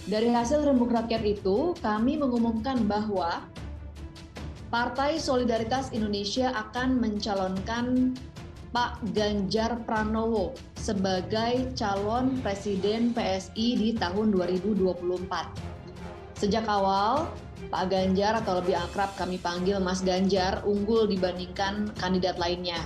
Dari hasil rembuk rakyat itu, kami mengumumkan bahwa Partai Solidaritas Indonesia akan mencalonkan Pak Ganjar Pranowo sebagai calon Presiden PSI di tahun 2024. Sejak awal, Pak Ganjar atau lebih akrab kami panggil Mas Ganjar unggul dibandingkan kandidat lainnya.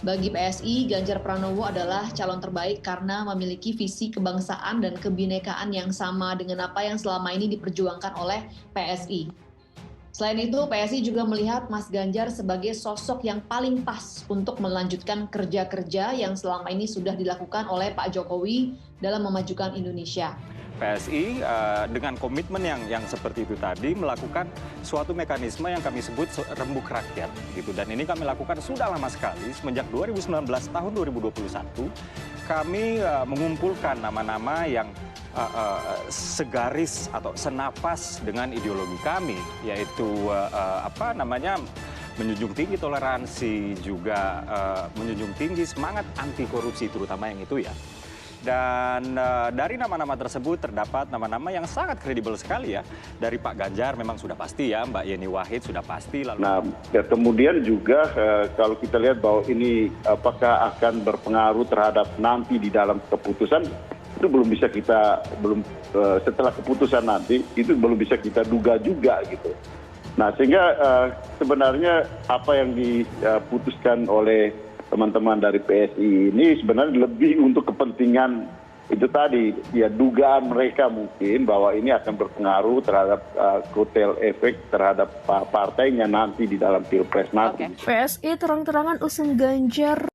Bagi PSI, Ganjar Pranowo adalah calon terbaik karena memiliki visi kebangsaan dan kebinekaan yang sama dengan apa yang selama ini diperjuangkan oleh PSI. Selain itu, PSI juga melihat Mas Ganjar sebagai sosok yang paling pas untuk melanjutkan kerja-kerja yang selama ini sudah dilakukan oleh Pak Jokowi dalam memajukan Indonesia. PSI dengan komitmen yang seperti itu tadi melakukan suatu mekanisme yang kami sebut rembuk rakyat gitu, dan ini kami lakukan sudah lama sekali semenjak 2019 tahun 2021 kami mengumpulkan nama-nama yang segaris atau senapas dengan ideologi kami, yaitu menjunjung tinggi toleransi, juga menjunjung tinggi semangat anti korupsi, terutama yang itu ya. Dan dari nama-nama tersebut terdapat nama-nama yang sangat kredibel sekali ya. Dari Pak Ganjar memang sudah pasti ya, Mbak Yeni Wahid sudah pasti. Lalu Nah, ya, kemudian juga kalau kita lihat bahwa ini apakah akan berpengaruh terhadap nanti di dalam keputusan, itu setelah keputusan nanti itu belum bisa kita duga juga gitu. Nah, sehingga sebenarnya apa yang diputuskan oleh teman-teman dari PSI ini sebenarnya lebih untuk kepentingan itu tadi, ya dugaan mereka mungkin bahwa ini akan berpengaruh terhadap kotel efek terhadap partainya nanti di dalam Pilpres nanti. PSI terang-terangan usung Ganjar.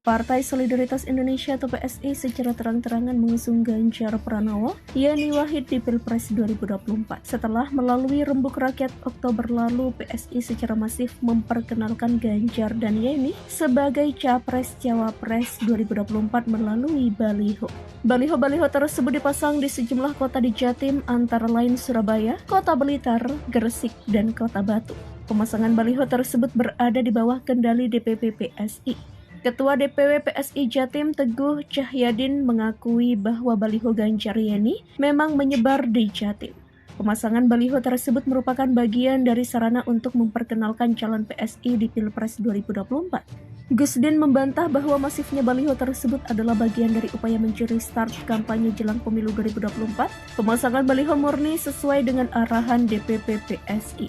Partai Solidaritas Indonesia atau PSI secara terang-terangan mengusung Ganjar Pranowo, Yeni Wahid di Pilpres 2024. Setelah melalui rembuk rakyat Oktober lalu, PSI secara masif memperkenalkan Ganjar dan Yeni sebagai Capres-Cawapres 2024 melalui baliho. Baliho-baliho tersebut dipasang di sejumlah kota di Jatim, antara lain Surabaya, Kota Blitar, Gresik, dan Kota Batu. Pemasangan baliho tersebut berada di bawah kendali DPP PSI. Ketua DPW PSI Jatim Teguh Cahyadin mengakui bahwa baliho Ganjar Yeni memang menyebar di Jatim. Pemasangan baliho tersebut merupakan bagian dari sarana untuk memperkenalkan calon PSI di Pilpres 2024. Gusdin membantah bahwa masifnya baliho tersebut adalah bagian dari upaya mencuri start kampanye jelang pemilu 2024. Pemasangan baliho murni sesuai dengan arahan DPP PSI.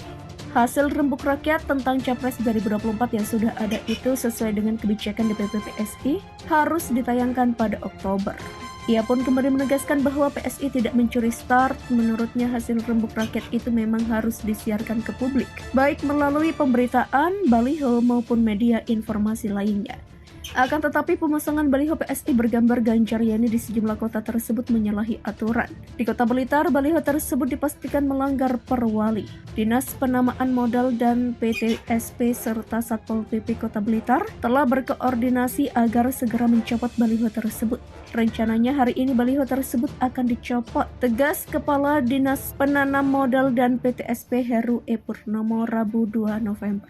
Hasil rembuk rakyat tentang Capres 2024 yang sudah ada itu sesuai dengan kebijakan DPP PSI harus ditayangkan pada Oktober. Ia pun kembali menegaskan bahwa PSI tidak mencuri start. Menurutnya hasil rembuk rakyat itu memang harus disiarkan ke publik, baik melalui pemberitaan, baliho maupun media informasi lainnya. Akan tetapi pemasangan baliho PSI bergambar Ganjar Yeni di sejumlah kota tersebut menyalahi aturan. Di Kota Blitar, baliho tersebut dipastikan melanggar perwali. Dinas Penamaan Modal dan PTSP serta Satpol PP Kota Blitar telah berkoordinasi agar segera mencopot baliho tersebut. Rencananya hari ini baliho tersebut akan dicopot, tegas Kepala Dinas Penanam Modal dan PTSP Heru E. Purnomo Rabu 2 November.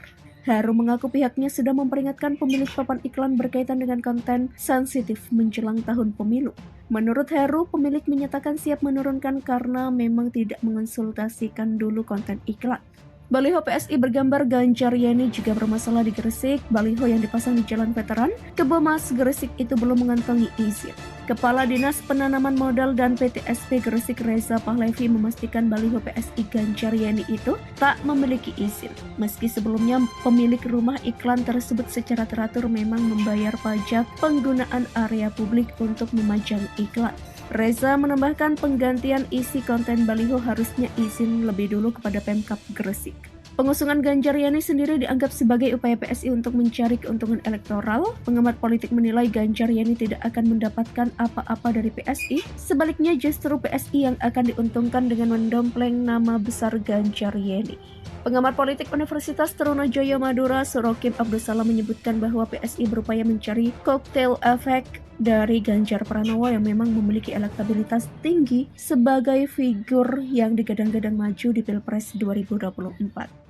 Heru mengaku pihaknya sudah memperingatkan pemilik papan iklan berkaitan dengan konten sensitif menjelang tahun pemilu. Menurut Heru, pemilik menyatakan siap menurunkan karena memang tidak mengonsultasikan dulu konten iklan. Baliho PSI bergambar Ganjar Yeni juga bermasalah di Gresik. Baliho yang dipasang di Jalan Veteran, Kebomas, Gresik itu belum mengantongi izin. Kepala Dinas Penanaman Modal dan PTSP Gresik Reza Pahlevi memastikan baliho PSI Ganjar Yeni itu tak memiliki izin. Meski sebelumnya pemilik rumah iklan tersebut secara teratur memang membayar pajak penggunaan area publik untuk memajang iklan. Reza menambahkan penggantian isi konten baliho harusnya izin lebih dulu kepada Pemkab Gresik. Pengusungan Ganjar Yeni sendiri dianggap sebagai upaya PSI untuk mencari keuntungan elektoral. Pengamat politik menilai Ganjar Yeni tidak akan mendapatkan apa-apa dari PSI. Sebaliknya justru PSI yang akan diuntungkan dengan mendompleng nama besar Ganjar Yeni. Pengamat politik Universitas Trunojoyo Madura, Surokim Abdussalam menyebutkan bahwa PSI berupaya mencari koktail efek dari Ganjar Pranowo yang memang memiliki elektabilitas tinggi sebagai figur yang digadang-gadang maju di Pilpres 2024.